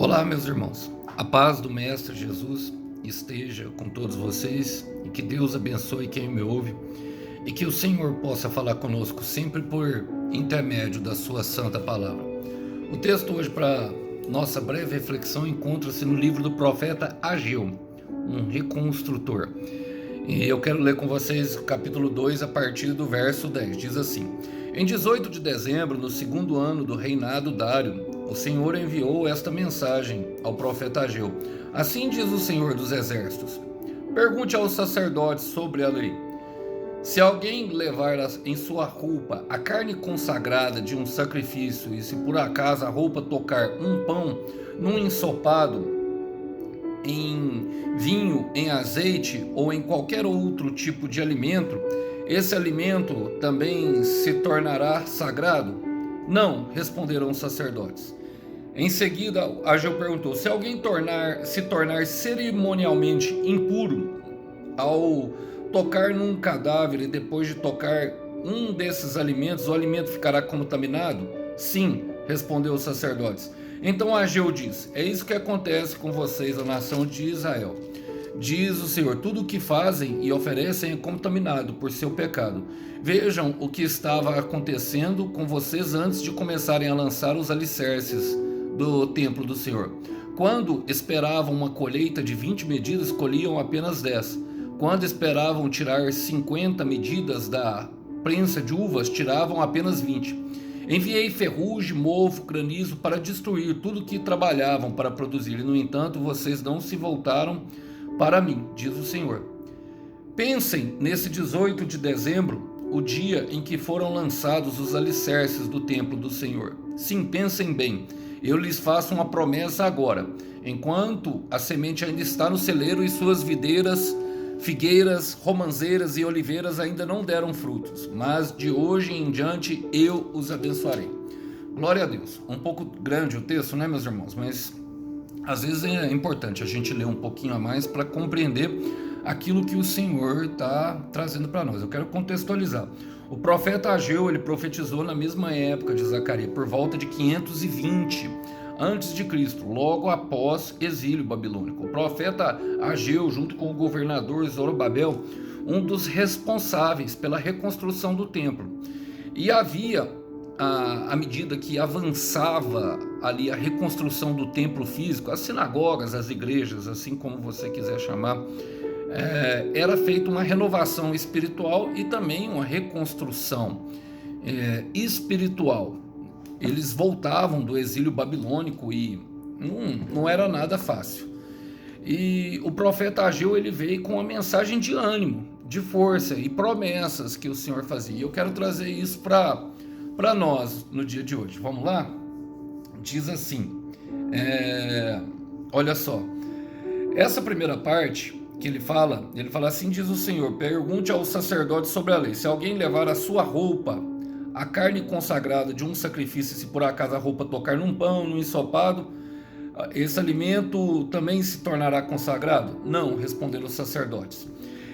Olá, meus irmãos. A paz do Mestre Jesus esteja com todos vocês e que Deus abençoe quem me ouve e que o Senhor possa falar conosco sempre por intermédio da sua santa palavra. O texto hoje para nossa breve reflexão encontra-se no livro do profeta Ageu, um reconstrutor. E eu quero ler com vocês o capítulo 2 a partir do verso 10. Diz assim: Em 18 de dezembro, no segundo ano do reinado Dário, o Senhor enviou esta mensagem ao profeta Ageu. Assim diz o Senhor dos Exércitos: Pergunte aos sacerdotes sobre a lei. Se alguém levar em sua roupa a carne consagrada de um sacrifício, e se por acaso a roupa tocar um pão num ensopado, em vinho, em azeite ou em qualquer outro tipo de alimento, esse alimento também se tornará sagrado? Não, responderam os sacerdotes. Em seguida, Ageu perguntou: se alguém se tornar cerimonialmente impuro ao tocar num cadáver e depois de tocar um desses alimentos, o alimento ficará contaminado? Sim, respondeu os sacerdotes. Então Ageu diz: é isso que acontece com vocês, a nação de Israel. Diz o Senhor: tudo o que fazem e oferecem é contaminado por seu pecado. Vejam o que estava acontecendo com vocês antes de começarem a lançar os alicerces do templo do Senhor. Quando esperavam uma colheita de 20 medidas, colhiam apenas 10. Quando esperavam tirar 50 medidas da prensa de uvas, tiravam apenas 20. Enviei ferrugem, mofo, granizo para destruir tudo que trabalhavam para produzir. No entanto, vocês não se voltaram para mim, diz o Senhor. Pensem nesse 18 de dezembro, o dia em que foram lançados os alicerces do templo do Senhor. Sim, pensem bem. Eu lhes faço uma promessa agora. Enquanto a semente ainda está no celeiro e suas videiras, figueiras, romanzeiras e oliveiras ainda não deram frutos, mas de hoje em diante eu os abençoarei. Glória a Deus. Um pouco grande o texto, né, meus irmãos? Mas às vezes é importante a gente ler um pouquinho a mais para compreender aquilo que o Senhor está trazendo para nós. Eu quero contextualizar. O profeta Ageu, ele profetizou na mesma época de Zacarias, por volta de 520 antes de Cristo, logo após exílio babilônico. O profeta Ageu, junto com o governador Zorobabel, um dos responsáveis pela reconstrução do templo. E havia, à medida que avançava ali a reconstrução do templo físico, as sinagogas, as igrejas, assim como você quiser chamar, era feita uma renovação espiritual e também uma reconstrução espiritual. Eles voltavam do exílio babilônico e não era nada fácil. E o profeta Ageu, ele veio com uma mensagem de ânimo, de força e promessas que o Senhor fazia. E eu quero trazer isso para nós no dia de hoje. Vamos lá? Diz assim, olha só, essa primeira parte que ele fala assim, diz o Senhor: pergunte aos sacerdotes sobre a lei. Se alguém levar a sua roupa, a carne consagrada de um sacrifício, se por acaso a roupa tocar num pão, num ensopado, esse alimento também se tornará consagrado? Não, responderam os sacerdotes.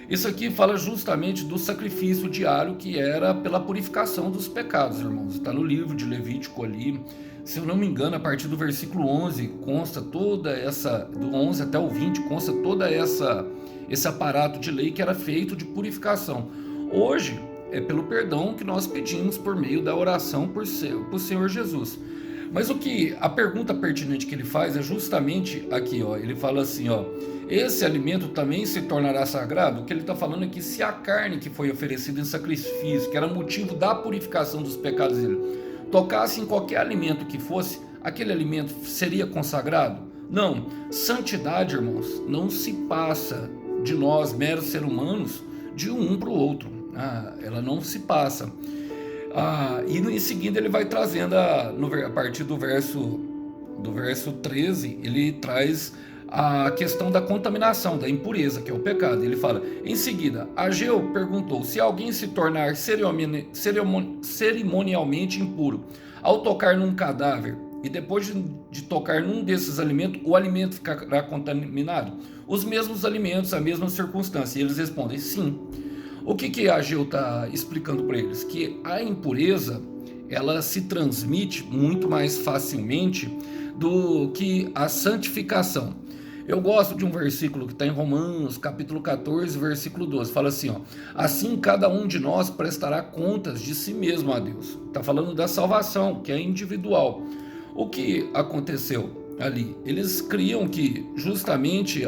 Isso aqui fala justamente do sacrifício diário, que era pela purificação dos pecados, irmãos. Está no livro de Levítico ali, se eu não me engano, a partir do versículo 11, consta toda essa, do 11 até o 20, consta toda esse aparato de lei que era feito de purificação. Hoje, é pelo perdão que nós pedimos por meio da oração por Senhor Jesus. Mas a pergunta pertinente que ele faz é justamente aqui, ó. Ele fala assim, ó: esse alimento também se tornará sagrado? O que ele está falando é que se a carne que foi oferecida em sacrifício, que era motivo da purificação dos pecados dele, tocasse em qualquer alimento que fosse, aquele alimento seria consagrado? Não. Santidade, irmãos, não se passa de nós, meros seres humanos, de um para o outro. Ela não se passa. E em seguida ele vai trazendo, a partir do verso 13, ele traz a questão da contaminação, da impureza, que é o pecado. Ele fala, em seguida, Ageu perguntou: se alguém se tornar cerimonialmente impuro ao tocar num cadáver e depois de tocar num desses alimentos, o alimento ficará contaminado? Os mesmos alimentos, a mesma circunstância. E eles respondem, sim. O que Ageu está explicando para eles? Que a impureza, ela se transmite muito mais facilmente do que a santificação. Eu gosto de um versículo que está em Romanos, capítulo 14, versículo 12. Fala assim, ó: assim cada um de nós prestará contas de si mesmo a Deus. Está falando da salvação, que é individual. O que aconteceu ali? Eles criam que justamente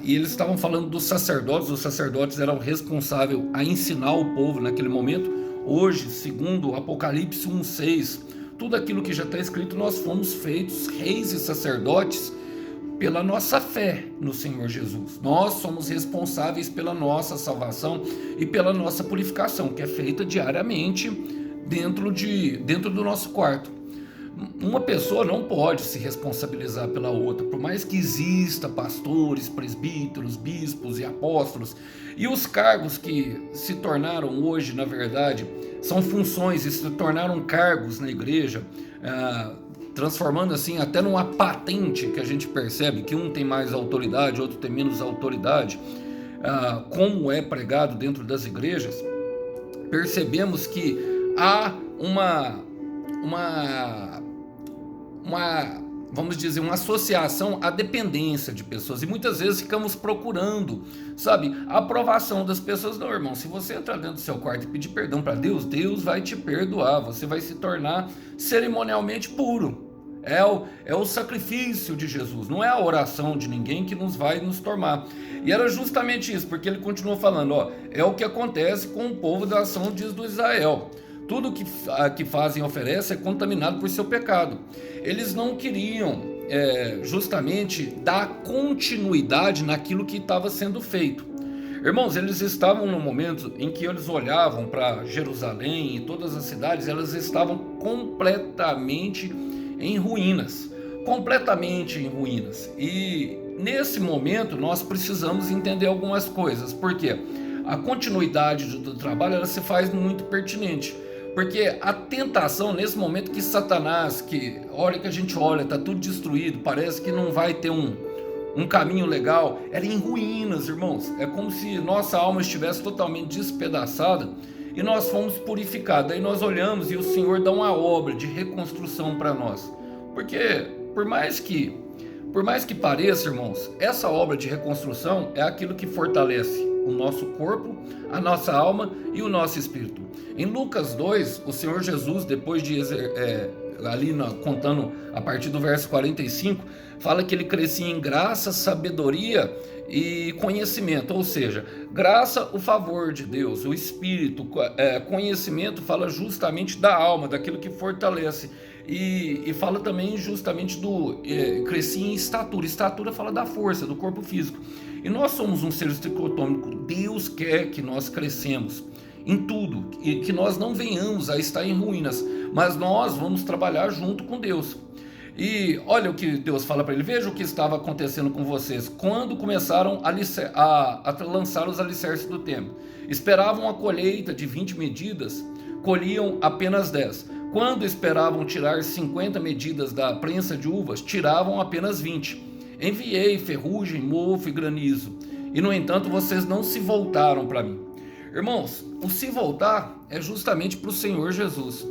e eles estavam falando dos sacerdotes. Os sacerdotes eram responsáveis a ensinar o povo naquele momento. Hoje, segundo Apocalipse 1,6, tudo aquilo que já está escrito, nós fomos feitos reis e sacerdotes pela nossa fé no Senhor Jesus. Nós somos responsáveis pela nossa salvação e pela nossa purificação, que é feita diariamente dentro do nosso quarto. Uma pessoa não pode se responsabilizar pela outra, por mais que exista pastores, presbíteros, bispos e apóstolos, e os cargos que se tornaram hoje, na verdade, são funções e se tornaram cargos na igreja, transformando assim até numa patente, que a gente percebe que um tem mais autoridade, outro tem menos autoridade, como é pregado dentro das igrejas. Percebemos que há vamos dizer, uma associação à dependência de pessoas, e muitas vezes ficamos procurando, sabe, a aprovação das pessoas. Não, irmão, se você entrar dentro do seu quarto e pedir perdão para Deus, Deus vai te perdoar, você vai se tornar cerimonialmente puro. É o sacrifício de Jesus, não é a oração de ninguém que vai nos tornar. E era justamente isso, porque ele continuou falando, ó, é o que acontece com o povo da nação de Israel. Tudo que fazem e oferecem é contaminado por seu pecado. Eles não queriam justamente dar continuidade naquilo que estava sendo feito. Irmãos, eles estavam no momento em que eles olhavam para Jerusalém e todas as cidades, elas estavam completamente em ruínas. Completamente em ruínas. E nesse momento nós precisamos entender algumas coisas. Por quê? A continuidade do trabalho ela se faz muito pertinente. Porque a tentação, nesse momento que Satanás, que a hora que a gente olha, está tudo destruído, parece que não vai ter um caminho legal, era em ruínas, irmãos. É como se nossa alma estivesse totalmente despedaçada e nós fomos purificados. Aí nós olhamos e o Senhor dá uma obra de reconstrução para nós. Porque, por mais que pareça, irmãos, essa obra de reconstrução é aquilo que fortalece o nosso corpo, a nossa alma e o nosso espírito. Em Lucas 2, o Senhor Jesus, depois de contando a partir do verso 45, fala que ele crescia em graça, sabedoria e conhecimento, ou seja, graça, o favor de Deus, o espírito, conhecimento fala justamente da alma, daquilo que fortalece. E fala também justamente crescer em estatura. Estatura fala da força, do corpo físico. E nós somos um ser tricotômico. Deus quer que nós crescemos em tudo, e que nós não venhamos a estar em ruínas, mas nós vamos trabalhar junto com Deus. E olha o que Deus fala para ele: veja o que estava acontecendo com vocês quando começaram a lançar os alicerces do templo. Esperavam a colheita de 20 medidas, colhiam apenas 10. Quando esperavam tirar 50 medidas da prensa de uvas, tiravam apenas 20. Enviei ferrugem, mofo e granizo, e no entanto vocês não se voltaram para mim. Irmãos, o se voltar é justamente para o Senhor Jesus.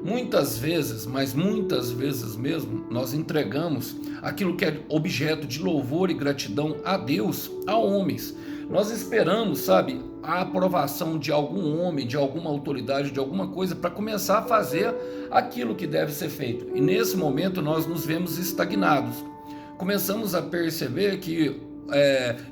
Muitas vezes, mas muitas vezes mesmo, nós entregamos aquilo que é objeto de louvor e gratidão a Deus, a homens. Nós esperamos, sabe, a aprovação de algum homem, de alguma autoridade, de alguma coisa, para começar a fazer aquilo que deve ser feito. E nesse momento nós nos vemos estagnados. Começamos a perceber que,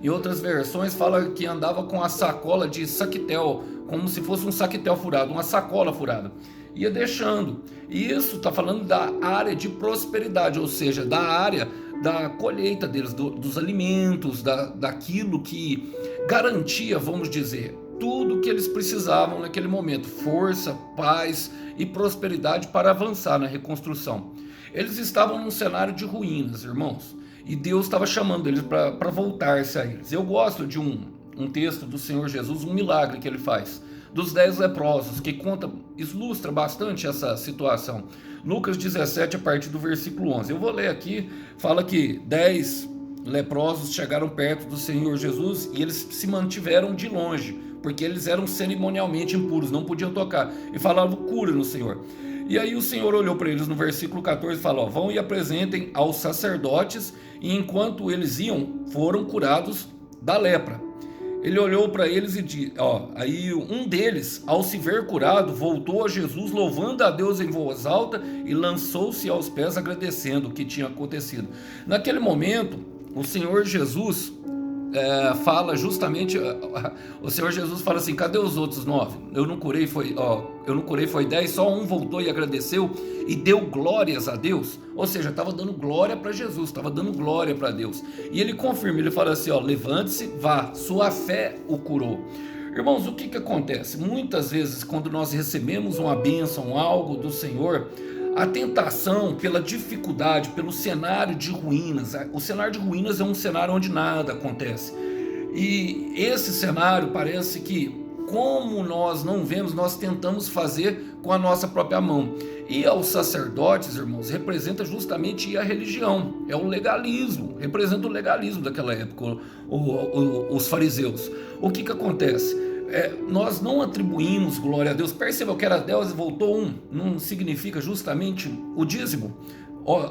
em outras versões, fala que andava com a sacola de saquetel, como se fosse um saquetel furado, uma sacola furada. Ia deixando. E isso está falando da área de prosperidade, ou seja, da área da colheita deles, dos alimentos, daquilo que garantia, vamos dizer, tudo que eles precisavam naquele momento: força, paz e prosperidade para avançar na reconstrução. Eles estavam num cenário de ruínas, irmãos, e Deus estava chamando eles para voltar-se a eles. Eu gosto de um texto do Senhor Jesus, um milagre que ele faz, dos 10 leprosos, que ilustra bastante essa situação. Lucas 17, a partir do versículo 11. Eu vou ler aqui, fala que 10 leprosos chegaram perto do Senhor Jesus e eles se mantiveram de longe, porque eles eram cerimonialmente impuros, não podiam tocar, e falavam: cura no Senhor. E aí o Senhor olhou para eles no versículo 14 e falou: vão e apresentem aos sacerdotes, e enquanto eles iam, foram curados da lepra. Ele olhou para eles e disse, aí um deles, ao se ver curado, voltou a Jesus, louvando a Deus em voz alta, e lançou-se aos pés agradecendo o que tinha acontecido. Naquele momento, o Senhor Jesus fala justamente, o Senhor Jesus fala assim: cadê os outros 9? Eu não curei, foi 10, só um voltou e agradeceu e deu glórias a Deus. Ou seja, estava dando glória para Jesus, estava dando glória para Deus. E ele confirma, ele fala assim: levante-se, vá, sua fé o curou. Irmãos, o que acontece? Muitas vezes, quando nós recebemos uma bênção, algo do Senhor, a tentação, pela dificuldade, pelo cenário de ruínas. O cenário de ruínas é um cenário onde nada acontece. E esse cenário parece que, como nós não vemos, nós tentamos fazer com a nossa própria mão. E aos sacerdotes, irmãos, representa justamente a religião, é o legalismo, representa o legalismo daquela época, os fariseus. O que acontece? Nós não atribuímos glória a Deus. Perceba que era 10 e voltou um, não significa justamente o dízimo,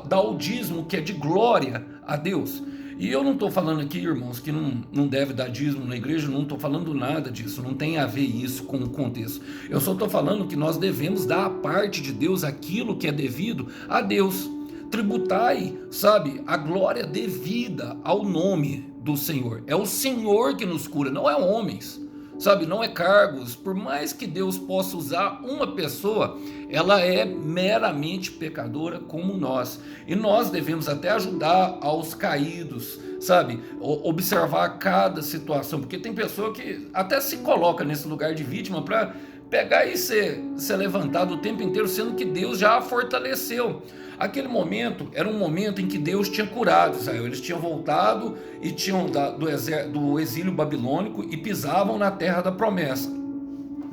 dá o dízimo que é de glória a Deus. E eu não estou falando aqui, irmãos, que não deve dar dízimo na igreja, não estou falando nada disso, não tem a ver isso com o contexto. Eu só estou falando que nós devemos dar à parte de Deus aquilo que é devido a Deus. Tributai, sabe, a glória devida ao nome do Senhor. É o Senhor que nos cura, não é homens. Sabe, não é cargos. Por mais que Deus possa usar uma pessoa, ela é meramente pecadora como nós. E nós devemos até ajudar aos caídos, sabe? Observar cada situação, porque tem pessoa que até se coloca nesse lugar de vítima para pegar e ser levantado o tempo inteiro, sendo que Deus já a fortaleceu. Aquele momento era um momento em que Deus tinha curado Israel. Eles tinham voltado e tinham do exílio babilônico e pisavam na terra da promessa.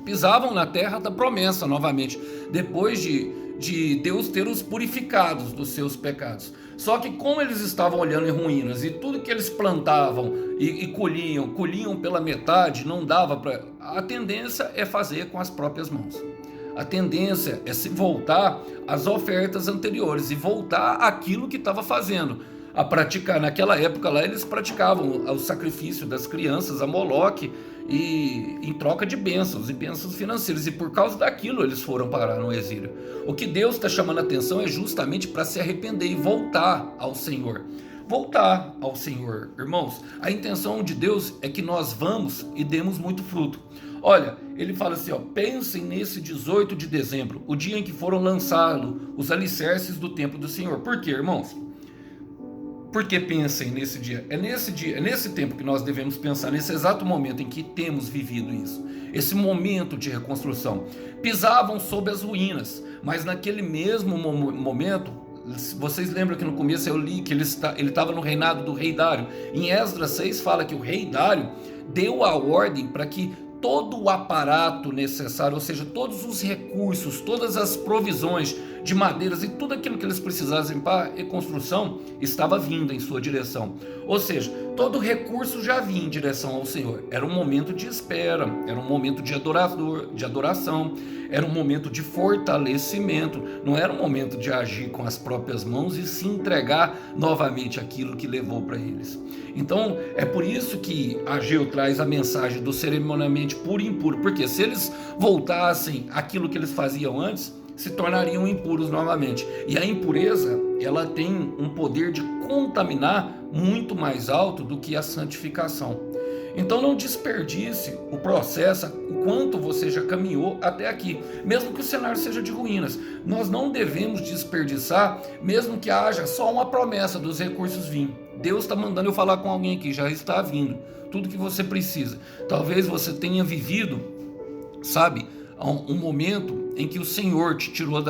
Pisavam na terra da promessa novamente, depois de Deus ter os purificados dos seus pecados. Só que como eles estavam olhando em ruínas e tudo que eles plantavam e colhiam pela metade, não dava para... A tendência é fazer com as próprias mãos. A tendência é se voltar às ofertas anteriores e voltar àquilo que estava fazendo, a praticar. Naquela época lá eles praticavam o sacrifício das crianças a Moloque e em troca de bênçãos e bênçãos financeiras, e por causa daquilo eles foram parar no exílio. O que Deus está chamando a atenção é justamente para se arrepender e voltar ao Senhor. Voltar ao Senhor, irmãos. A intenção de Deus é que nós vamos e demos muito fruto. Olha, ele fala assim, pensem nesse 18 de dezembro, o dia em que foram lançados os alicerces do templo do Senhor. Por quê, irmãos? Por que pensem nesse dia? É nesse tempo que nós devemos pensar, nesse exato momento em que temos vivido isso. Esse momento de reconstrução. Pisavam sobre as ruínas, mas naquele mesmo momento, vocês lembram que no começo eu li que ele estava no reinado do rei Dário. Em Esdras 6 fala que o rei Dário deu a ordem para que todo o aparato necessário, ou seja, todos os recursos, todas as provisões de madeiras e tudo aquilo que eles precisassem para a reconstrução estava vindo em sua direção. Ou seja, todo recurso já vinha em direção ao Senhor. Era um momento de espera, era um momento de adoração, era um momento de fortalecimento, não era um momento de agir com as próprias mãos e se entregar novamente aquilo que levou para eles. Então, é por isso que Ageu traz a mensagem do cerimonialmente puro e impuro, porque se eles voltassem àquilo que eles faziam antes, se tornariam impuros novamente. E a impureza, ela tem um poder de contaminar muito mais alto do que a santificação. Então não desperdice o processo, o quanto você já caminhou até aqui, mesmo que o cenário seja de ruínas. Nós não devemos desperdiçar, mesmo que haja só uma promessa dos recursos vir. Deus está mandando eu falar com alguém aqui, já está vindo tudo que você precisa. Talvez você tenha vivido, sabe, um momento em que o Senhor te tirou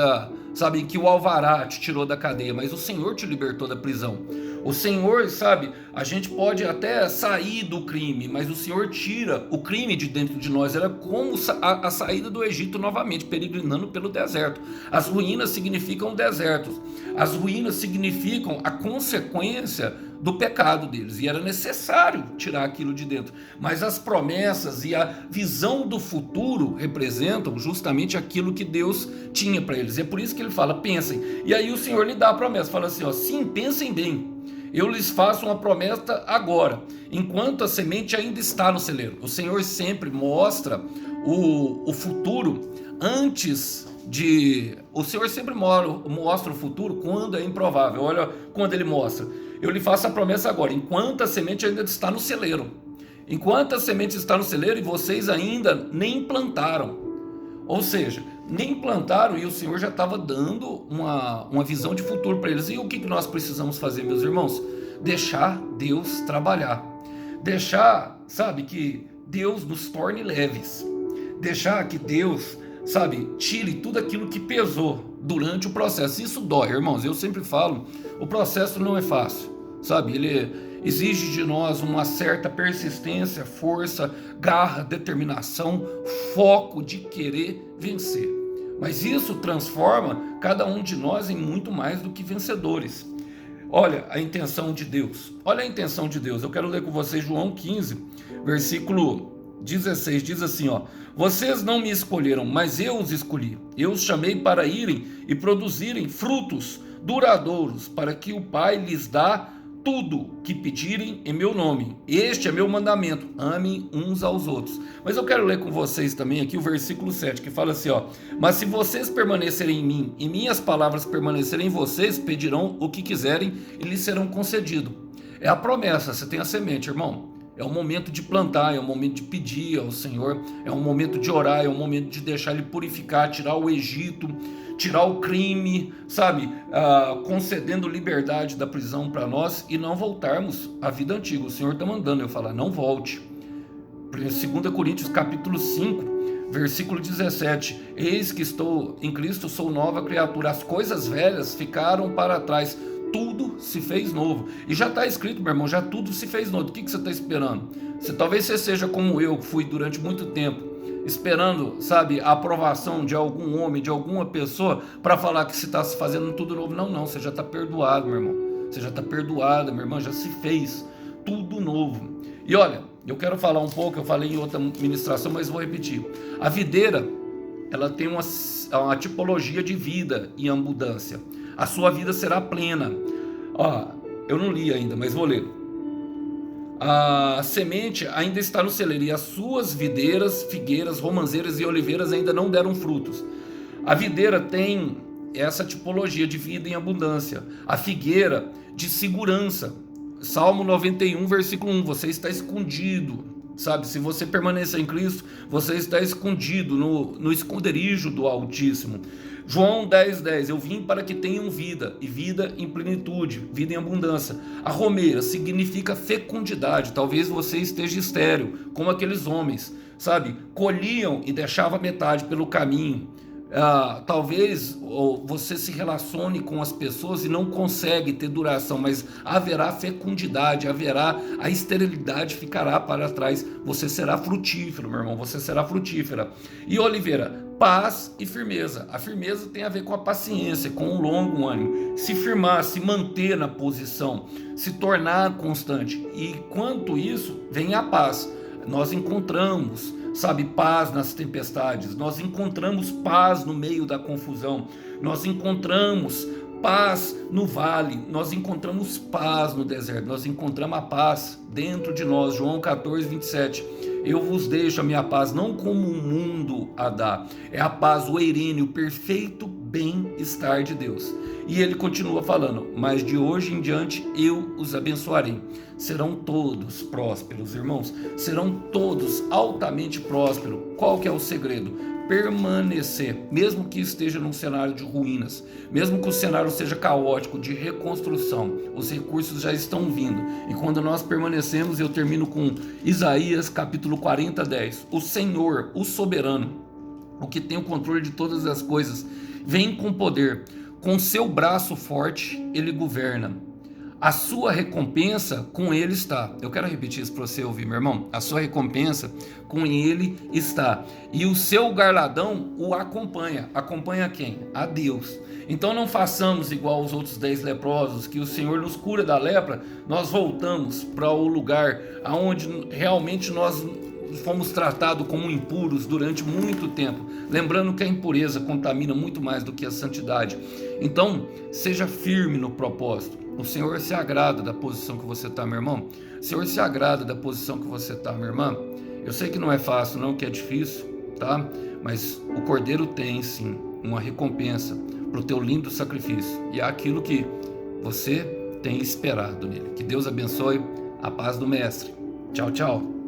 em que o alvará te tirou da cadeia, mas o Senhor te libertou da prisão. O Senhor, sabe, a gente pode até sair do crime, mas o Senhor tira o crime de dentro de nós. Era como a saída do Egito novamente, peregrinando pelo deserto. As ruínas significam desertos. As ruínas significam a consequência do pecado deles, e era necessário tirar aquilo de dentro. Mas as promessas e a visão do futuro representam justamente aquilo que Deus tinha para eles. E é por isso que ele fala, pensem. E aí o Senhor lhe dá a promessa, fala assim, ó, sim, pensem bem. Eu lhes faço uma promessa agora, enquanto a semente ainda está no celeiro. O Senhor sempre mostra o futuro antes de... O Senhor sempre mostra o futuro quando é improvável. Olha quando ele mostra. Eu lhe faço a promessa agora, enquanto a semente ainda está no celeiro. Enquanto a semente está no celeiro e vocês ainda nem plantaram. Ou seja, nem plantaram e o Senhor já estava dando uma visão de futuro para eles. E o que nós precisamos fazer, meus irmãos? Deixar Deus trabalhar. Deixar, sabe, que Deus nos torne leves. Deixar que Deus, sabe, tire tudo aquilo que pesou durante o processo. Isso dói, irmãos. Eu sempre falo, o processo não é fácil, sabe? Ele exige de nós uma certa persistência, força, garra, determinação, foco de querer vencer. Mas isso transforma cada um de nós em muito mais do que vencedores. Olha a intenção de Deus. Olha a intenção de Deus. Eu quero ler com vocês João 15, versículo 16. Diz assim, ó: vocês não me escolheram, mas eu os escolhi. Eu os chamei para irem e produzirem frutos duradouros, para que o Pai lhes dá tudo que pedirem em meu nome. Este é meu mandamento, amem uns aos outros. Mas eu quero ler com vocês também aqui o versículo 7, que fala assim, ó: mas se vocês permanecerem em mim, e minhas palavras permanecerem em vocês, pedirão o que quiserem e lhes serão concedido. É a promessa, você tem a semente, irmão. É um momento de plantar, é um momento de pedir ao Senhor, é um momento de orar, é um momento de deixar Ele purificar, tirar o Egito, tirar o crime, sabe, concedendo liberdade da prisão para nós e não voltarmos à vida antiga. O Senhor está mandando eu falar, não volte. 2 Coríntios capítulo 5, versículo 17, eis que estou em Cristo, sou nova criatura, as coisas velhas ficaram para trás, tudo se fez novo. E já está escrito, meu irmão, já tudo se fez novo. O que você está esperando? Talvez você seja como eu, que fui durante muito tempo, esperando, sabe, a aprovação de algum homem, de alguma pessoa, para falar que se está se fazendo tudo novo. Não, você já está perdoado, meu irmão. Você já está perdoada, minha irmã, já se fez tudo novo. E olha, eu quero falar um pouco, eu falei em outra ministração, mas vou repetir. A videira, ela tem uma tipologia de vida em abundância. A sua vida será plena. Eu não li ainda, mas vou ler. A semente ainda está no celeiro e as suas videiras, figueiras, romãzeiras e oliveiras ainda não deram frutos. A videira tem essa tipologia de vida em abundância. A figueira de segurança. Salmo 91, versículo 1. Você está escondido. Sabe, se você permanecer em Cristo, você está escondido no esconderijo do Altíssimo. João 10:10, eu vim para que tenham vida, e vida em plenitude, vida em abundância. A romeira significa fecundidade. Talvez você esteja estéril, como aqueles homens, sabe, colhiam e deixavam metade pelo caminho. Talvez você se relacione com as pessoas e não consegue ter duração, mas haverá fecundidade, haverá a esterilidade, ficará para trás. Você será frutífero, meu irmão, você será frutífera. E oliveira, paz e firmeza. A firmeza tem a ver com a paciência, com o longo ânimo, se firmar, se manter na posição, se tornar constante. E quanto isso, vem a paz. Nós encontramos, sabe, paz nas tempestades, nós encontramos paz no meio da confusão, nós encontramos paz no vale, nós encontramos paz no deserto, nós encontramos a paz dentro de nós. João 14:27, eu vos deixo a minha paz, não como o mundo a dá, é a paz, o eirene, o perfeito bem-estar de Deus. E ele continua falando, mas de hoje em diante eu os abençoarei. Serão todos prósperos, irmãos, serão todos altamente prósperos. Qual que é o segredo? Permanecer, mesmo que esteja num cenário de ruínas, mesmo que o cenário seja caótico, de reconstrução, os recursos já estão vindo. E quando nós permanecemos, eu termino com Isaías capítulo 40:10, o Senhor, o soberano, o que tem o controle de todas as coisas, vem com poder, com seu braço forte ele governa. a sua recompensa com ele está. Eu quero repetir isso para você ouvir, meu irmão. A sua recompensa com ele está. E o seu galardão o acompanha. Acompanha quem? A Deus. Então não façamos igual os outros 10 leprosos, que o Senhor nos cura da lepra, nós voltamos para o lugar onde realmente nós fomos tratados como impuros durante muito tempo. Lembrando que a impureza contamina muito mais do que a santidade. Então, seja firme no propósito. O Senhor se agrada da posição que você está, meu irmão. O Senhor se agrada da posição que você está, minha irmã. Eu sei que não é fácil, não, que é difícil, tá? Mas o Cordeiro tem, sim, uma recompensa para o teu lindo sacrifício. E é aquilo que você tem esperado nele. Que Deus abençoe. A paz do Mestre. Tchau, tchau.